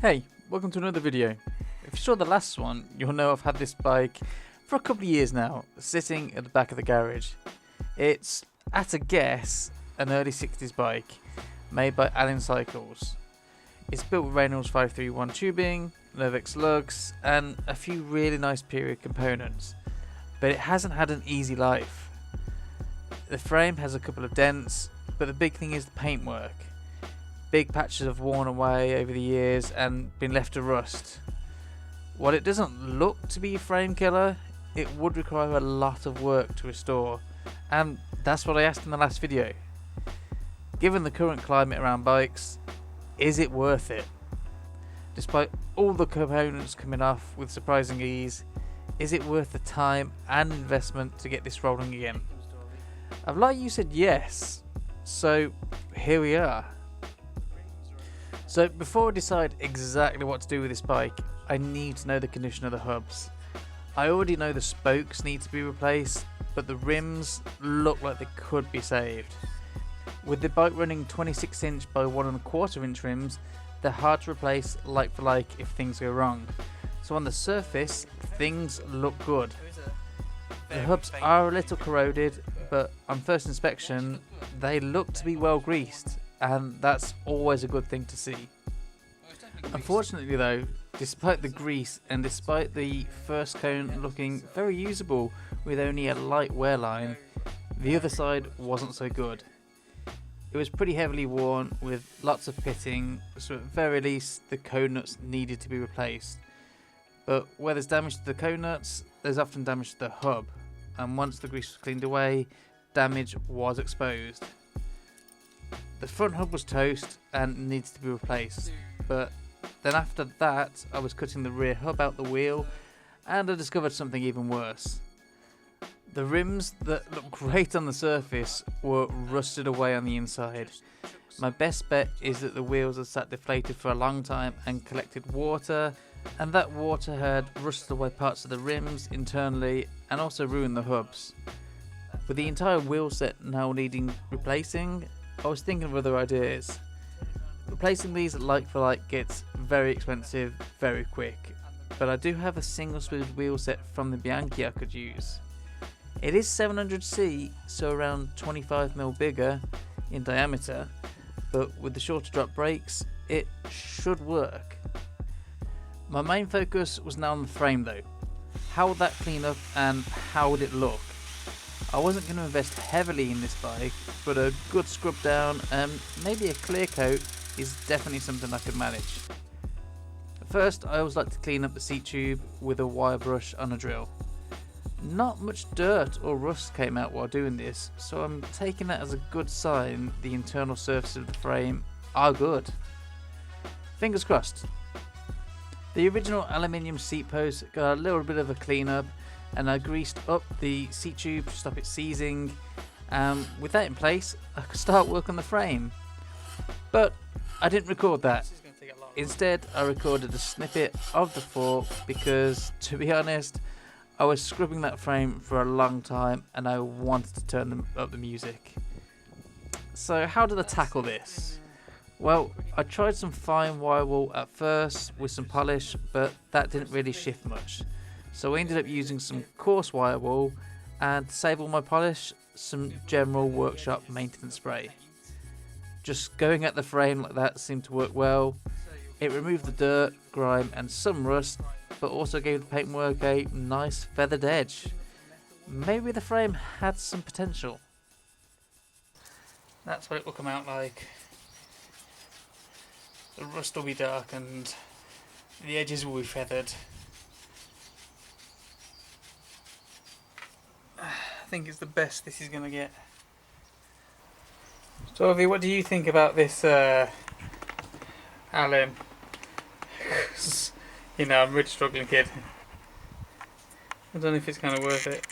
Hey, welcome to another video. If you saw the last one, you'll know I've had this bike for a couple of years now, sitting at the back of the garage. It's, at a guess, an early 60s bike, made by Allin cycles. It's built with Reynolds 531 tubing, Novex lugs, and a few really nice period components, but it hasn't had an easy life. The frame has a couple of dents, but the big thing is the paintwork. Big patches have worn away over the years and been left to rust. While it doesn't look to be a frame killer, it would require a lot of work to restore, and that's what I asked in the last video. Given the current climate around bikes, is it worth it? Despite all the components coming off with surprising ease, is it worth the time and investment to get this rolling again? I've like you said yes, so here we are. So before I decide exactly what to do with this bike, I need to know the condition of the hubs. I already know the spokes need to be replaced, but the rims look like they could be saved. With the bike running 26 inch by 1¼ inch rims, they're hard to replace like for like if things go wrong. So on the surface, things look good. The hubs are a little corroded, but on first inspection, they look to be well greased, and that's always a good thing to see. Unfortunately though, despite the grease and despite the first cone looking very usable with only a light wear line, the other side wasn't so good. It was pretty heavily worn with lots of pitting, so at very least the cone nuts needed to be replaced. But where there's damage to the cone nuts, there's often damage to the hub, and once the grease was cleaned away, damage was exposed. The front hub was toast and needs to be replaced, but then after that I was cutting the rear hub out the wheel and I discovered something even worse. The rims that looked great on the surface were rusted away on the inside. My best bet is that the wheels had sat deflated for a long time and collected water, and that water had rusted away parts of the rims internally and also ruined the hubs. With the entire wheel set now needing replacing, I was thinking of other ideas. Replacing these like for like gets very expensive very quick, but I do have a single smooth wheel set from the Bianchi I could use. It is 700C, so around 25mm bigger in diameter, but with the shorter drop brakes, it should work. My main focus was now on the frame though. How would that clean up and how would it look? I wasn't going to invest heavily in this bike, but a good scrub down and maybe a clear coat is definitely something I could manage. First, I always like to clean up the seat tube with a wire brush on a drill. Not much dirt or rust came out while doing this, so I'm taking that as a good sign the internal surfaces of the frame are good. Fingers crossed. The original aluminium seat post got a little bit of a clean up, and I greased up the seat tube to stop it seizing. With that in place, I could start work on the frame. But I didn't record that. Instead, I recorded a snippet of the fork because, to be honest, I was scrubbing that frame for a long time and I wanted to turn up the music. So how did I tackle this? Well, I tried some fine wire wool at first with some polish, but that didn't really shift much. So I ended up using some coarse wire wool and, to save all my polish, some general workshop maintenance spray. Just going at the frame like that seemed to work well. It removed the dirt, grime and some rust, but also gave the paintwork a nice feathered edge. Maybe the frame had some potential. That's what it will come out like. The rust will be dark and the edges will be feathered. I think it's the best this is going to get. So, Avi, what do you think about this Allin? You know, I'm a really struggling kid. I don't know if it's kind of worth it.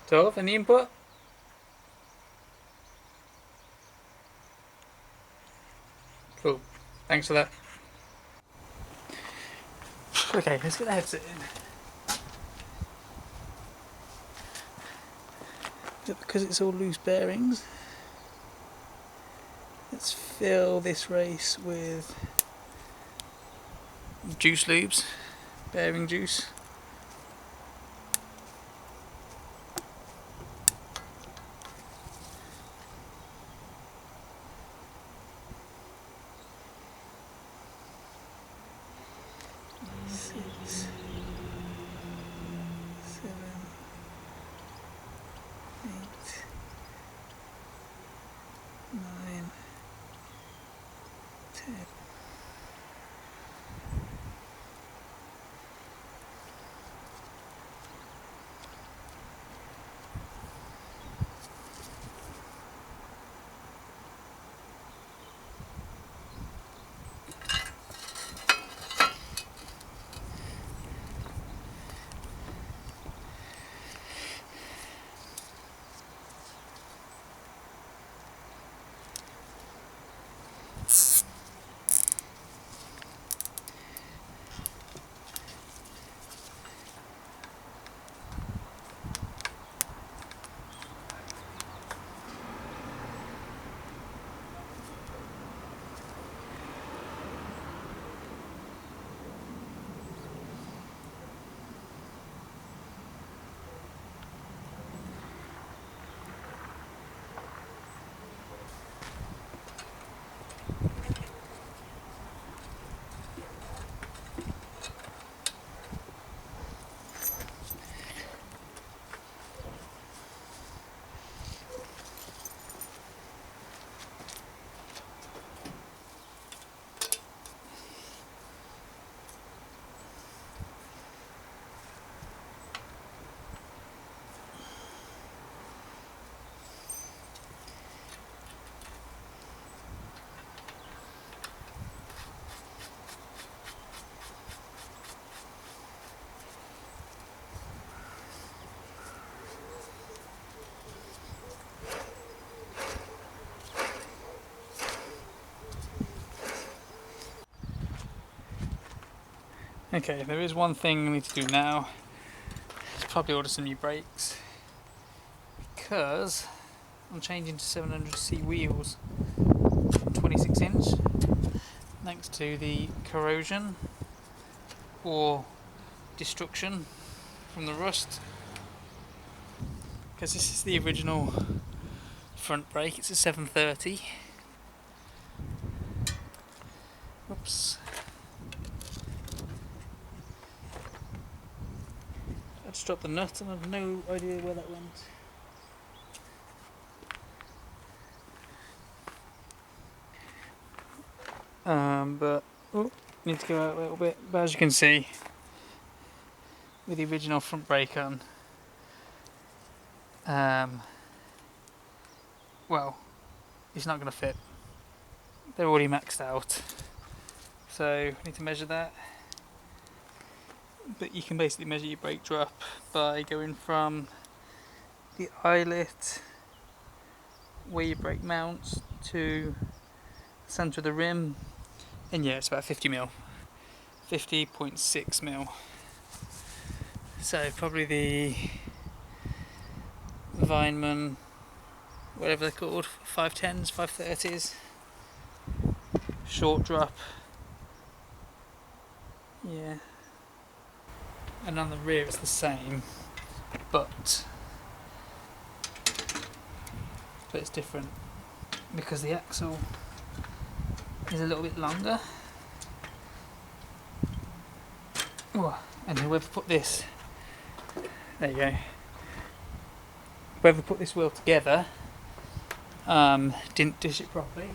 So, any input? Cool. Thanks for that. Okay, let's get the headset in. Is it because it's all loose bearings? Let's fill this race with juice lubes, bearing juice. Okay, there is one thing we need to do now. It's probably order some new brakes because I'm changing to 700C wheels, 26 inch, thanks to the corrosion or destruction from the rust. Because this is the original front brake, it's a 730. Oops. I just dropped the nut and I have no idea where that went. But need to go out a little bit. But as you can see, with the original front brake on, well, it's not going to fit. They're already maxed out, so I need to measure that. But you can basically measure your brake drop by going from the eyelet where your brake mounts to the centre of the rim, and yeah, it's about 50mm, 50.6mm. So probably the Weinmann, whatever they're called, 510s, 530s, short drop, yeah. And on the rear it's the same, but it's different because the axle is a little bit longer. Oh, and whoever put this, there you go, whoever put this wheel together didn't dish it properly.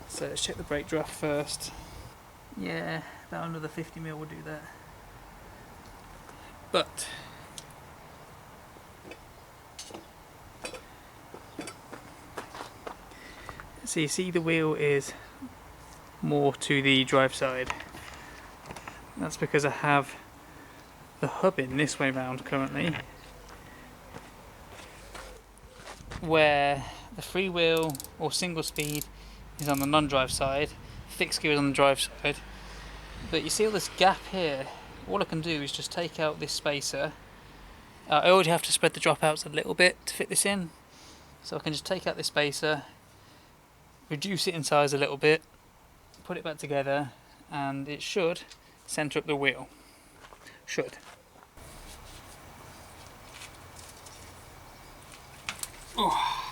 So let's check the brake draft first. Yeah, about another 50mm will do that. But so you see the wheel is more to the drive side. That's because I have the hub in this way round currently, where the freewheel or single speed is on the non-drive side, fixed gear is on the drive side. But you see all this gap here, all I can do is just take out this spacer. I already have to spread the dropouts a little bit to fit this in, So I can just take out this spacer, reduce it in size a little bit, put it back together, and it should centre up the wheel. Should. Oh.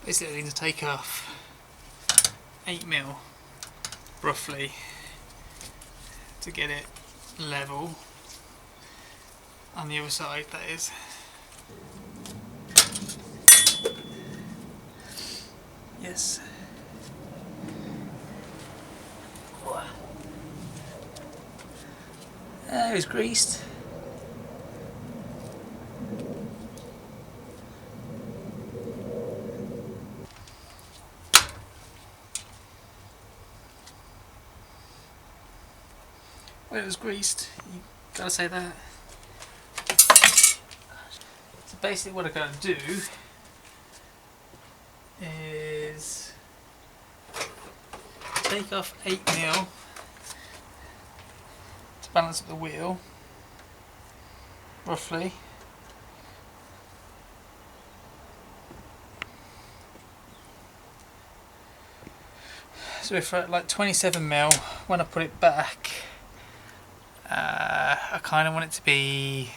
Basically I need to take off 8mm roughly to get it level on the other side, that is. Yes. It's greased. Well, it was greased, you gotta say that. So basically what I gotta do is take off 8mm to balance up the wheel, roughly. So if at like 27mm, when I put it back, I kind of want it to be,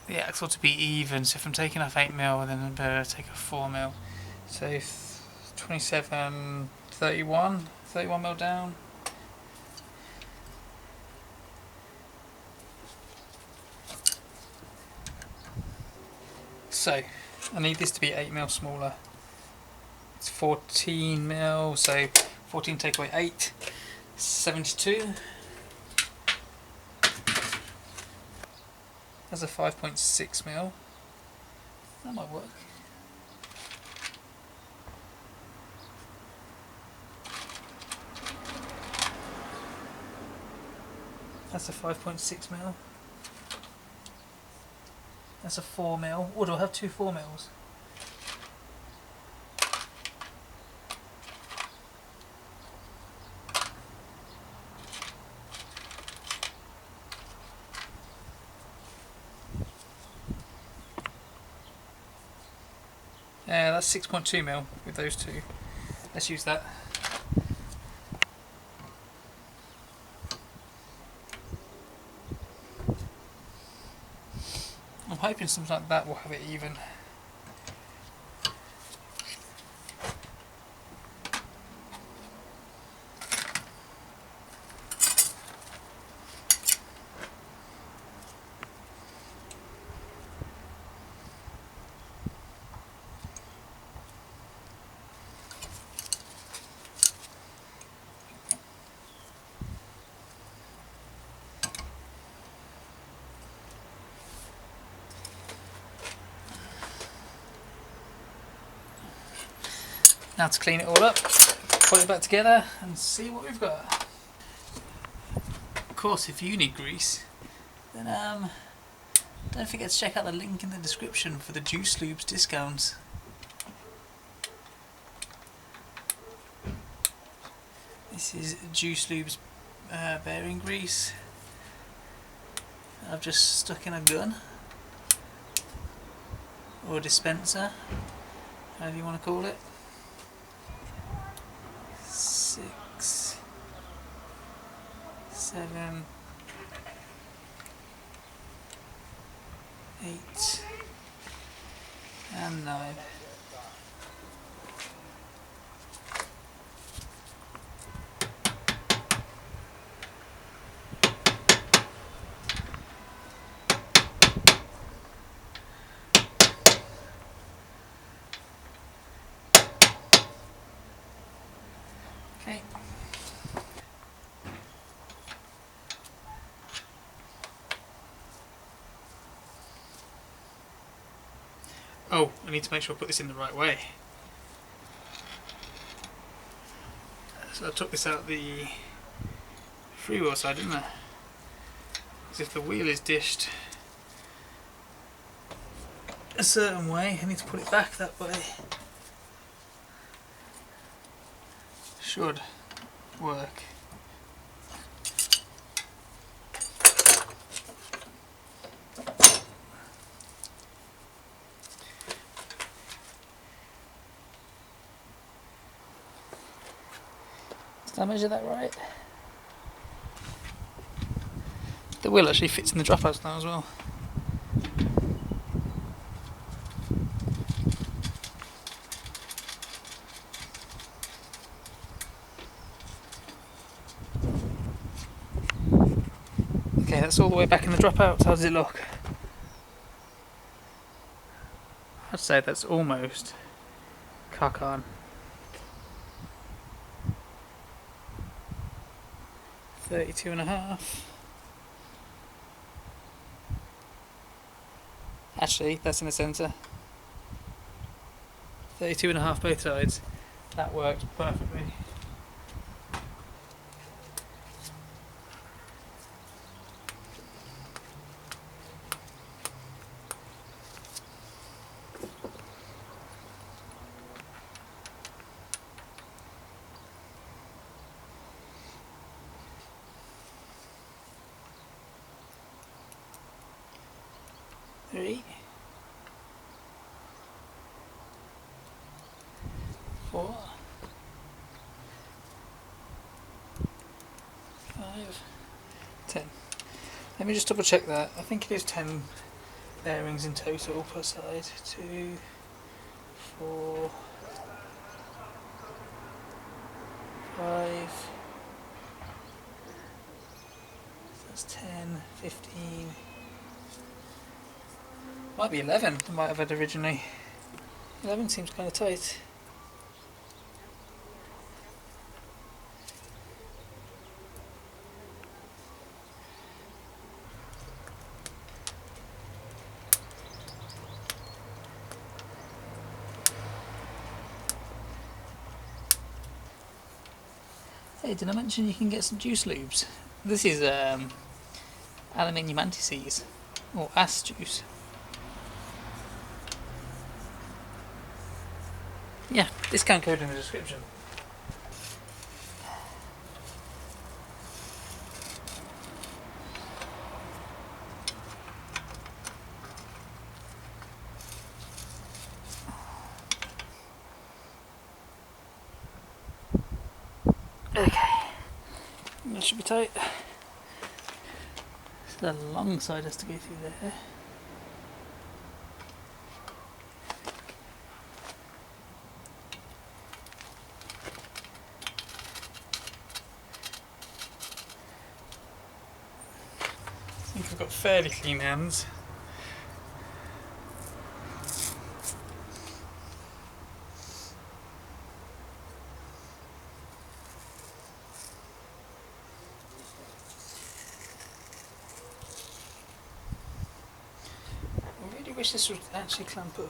the axle to be even, so if I'm taking off 8mm then I better take off 4mm. So 27, 31mm down. So I need this to be 8mm smaller. It's 14mm, so 14 take away 8, 72. That's a 5.6mm. That might work. That's a 5.6mm. That's a 4mm. Or do I have two 4mm? Yeah, that's 6.2mm with those two. Let's use that. I'm hoping something like that will have it even. Now to clean it all up, put it back together and see what we've got. Of course, if you need grease, then don't forget to check out the link in the description for the Juice Lubes discounts. This is Juice Lubes bearing grease. I've just stuck in a gun or a dispenser, however you want to call it. 6, 7, 8 and 9. Okay. Oh, I need to make sure I put this in the right way. So I took this out the freewheel side, didn't I? Because if the wheel is dished a certain way, I need to put it back that way. Should work. Did I measure that right? The wheel actually fits in the dropouts now as well. Okay, that's all the way back in the dropouts. How does it look? I'd say that's almost cock on. 32.5. Actually, that's in the centre. 32.5 both sides. That works perfectly. Three, 4, 5, 10. Let me just double check that. I think it is 10 bearings in total per side. 2, 4, 5. That's 10, 15. Might be 11. I might have had originally. 11 seems kind of tight. Hey, did I mention you can get some juice lubes? This is aluminium anti-seize, or ass juice. Yeah, discount code in the description. Okay, that should be tight. So the long side has to go through there. I think I've got fairly clean hands. I really wish this would actually clamp up.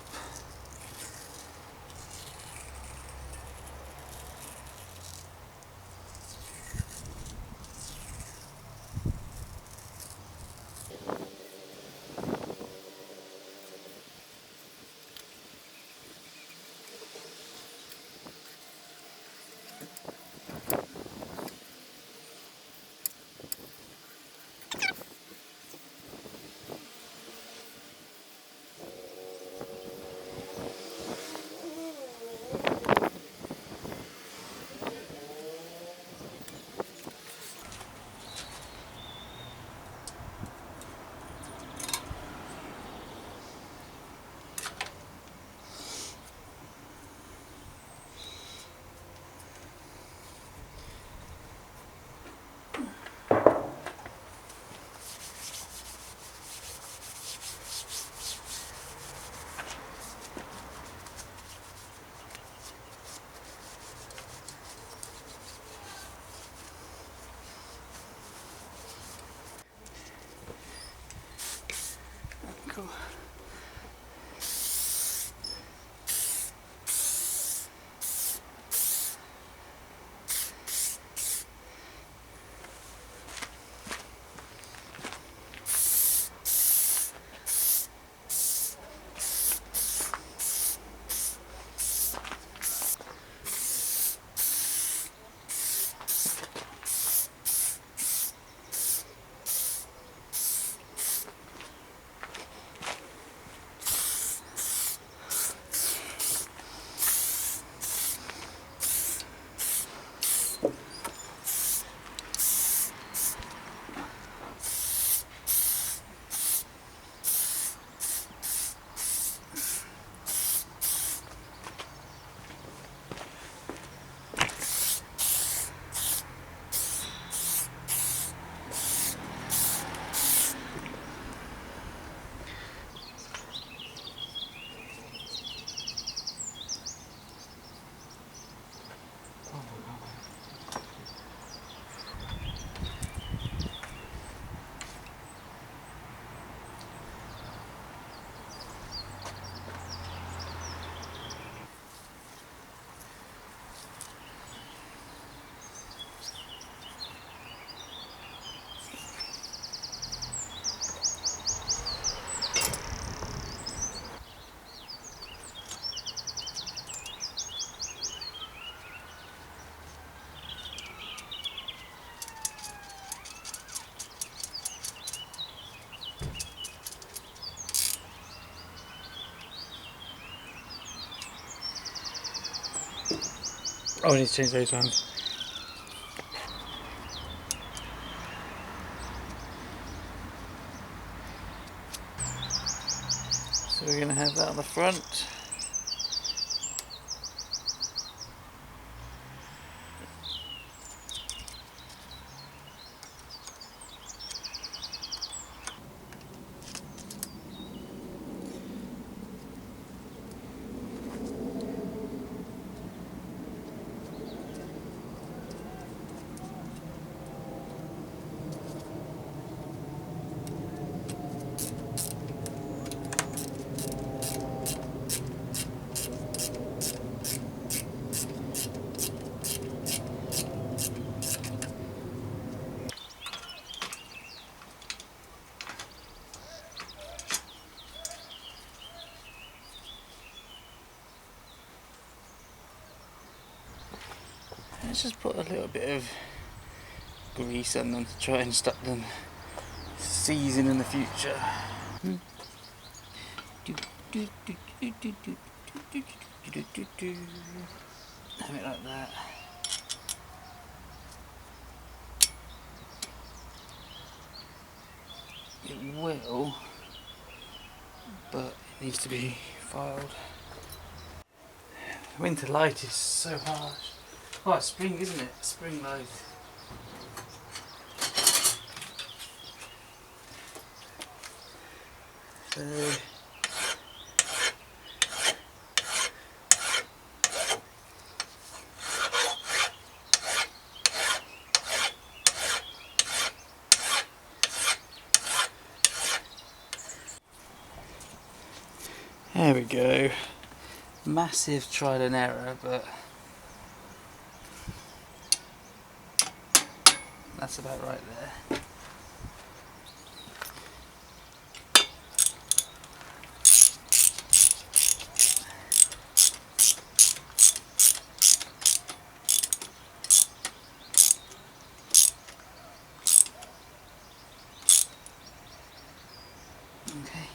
Oh, I need to change those ones. So we're going to have that on the front. Let's just put a little bit of grease on them to try and stop them seizing in the future. Have it like that. It will, but it needs to be filed. Winter light is so harsh. Oh, it's spring, isn't it? Spring light. So there we go. Massive trial and error, but that's about right there. Okay.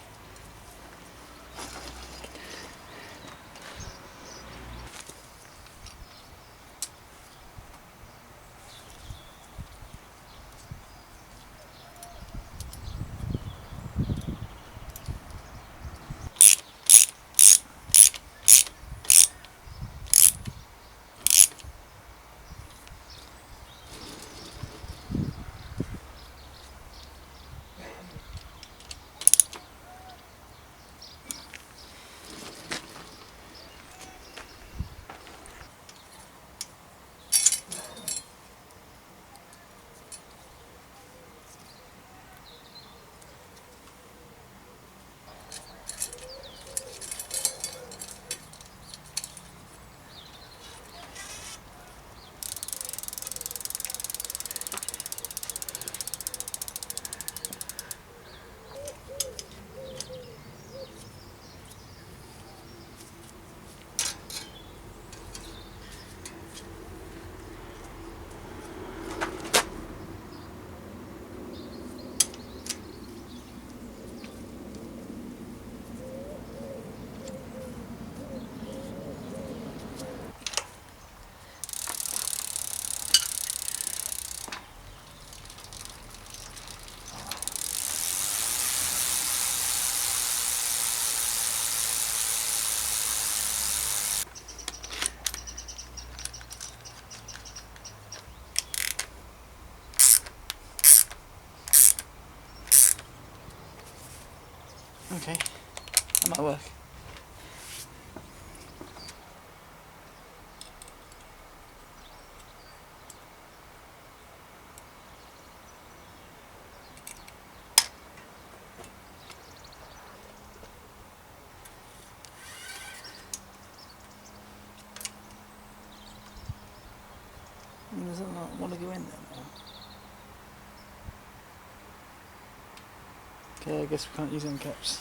Okay, that might work. Does it not want to go in there now? Okay, I guess we can't use end caps.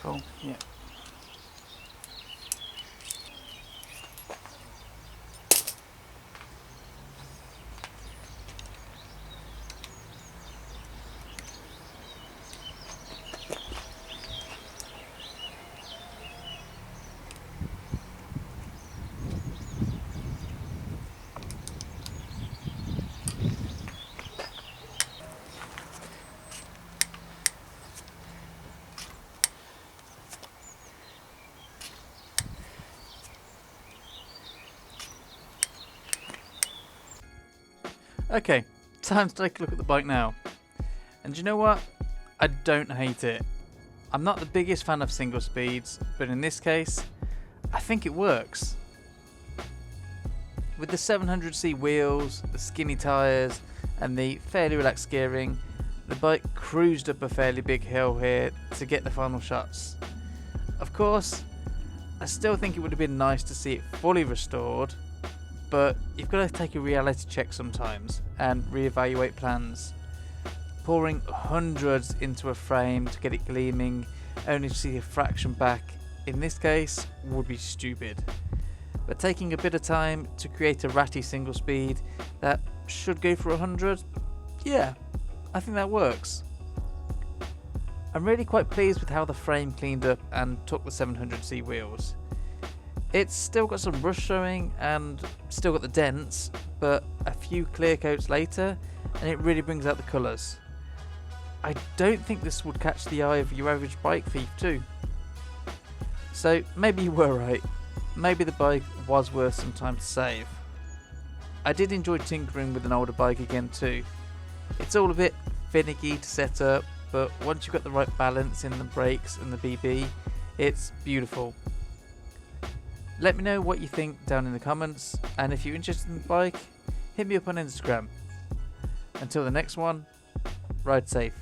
Cool. Yeah. Okay, time to take a look at the bike now. And you know what? I don't hate it. I'm not the biggest fan of single speeds, but in this case, I think it works. With the 700c wheels, the skinny tyres, and the fairly relaxed steering, the bike cruised up a fairly big hill here to get the final shots. Of course, I still think it would have been nice to see it fully restored, but you've got to take a reality check sometimes and reevaluate plans. Pouring hundreds into a frame to get it gleaming only to see a fraction back, in this case, would be stupid. But taking a bit of time to create a ratty single speed that should go for 100, yeah, I think that works. I'm really quite pleased with how the frame cleaned up and took the 700c wheels. It's still got some rust showing and still got the dents, but a few clear coats later and it really brings out the colours. I don't think this would catch the eye of your average bike thief too. So maybe you were right. Maybe the bike was worth some time to save. I did enjoy tinkering with an older bike again too. It's all a bit finicky to set up, but once you've got the right balance in the brakes and the BB, it's beautiful. Let me know what you think down in the comments, and if you're interested in the bike, hit me up on Instagram. Until the next one, ride safe.